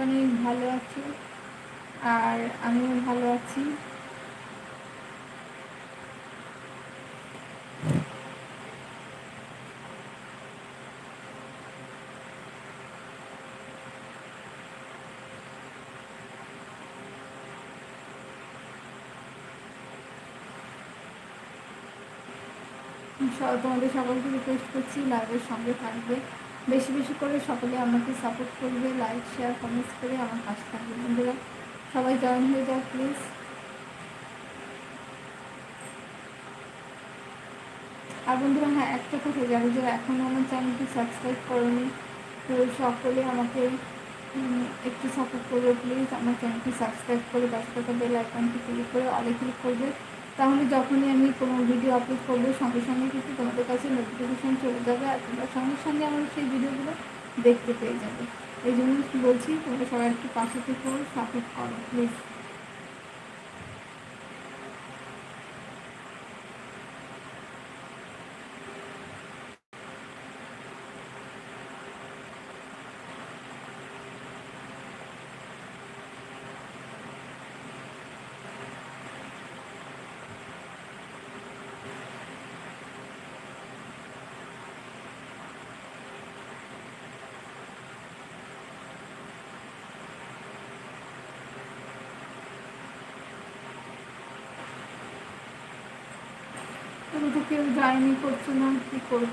অনেক ভালো আছো, আর আমিও ভালো আছি। তোমাদের সকলকে রিকোয়েস্ট করছি লাইভের সঙ্গে থাকবে, বেশি বেশি করে সকলে আমাকে সাপোর্ট করবে, লাইক শেয়ার কমেন্টস করে আমার পাশে থাকবে। বন্ধুরা সবাই জয়েন হয়ে যাও প্লিজ। আর বন্ধুরা হ্যাঁ, একটা কথা, যারা যারা এখনও আমার চ্যানেলটি সাবস্ক্রাইব করেনি, তো সকলে আমাকে একটু সাপোর্ট করবে প্লিজ। আমার চ্যানেলটি সাবস্ক্রাইব করে পাশে থাকা বেল আইকনটি ক্লিক করে অলে ক্লিক করবে, তাহলে যখনই আমি কোনো ভিডিও আপলোড করবো সঙ্গে সঙ্গে কিন্তু তোমাদের কাছে নোটিফিকেশান চলে যাবে, আর তোমরা সঙ্গে সঙ্গে আমার সেই ভিডিওগুলো দেখতে পেয়ে যাবে। এই জন্য বলছি, তোমরা সবাই একটু পাশে থেকে সাপোর্ট করো প্লিজ। তুমি তো কেউ জয়েনই করছো না, কী করবো।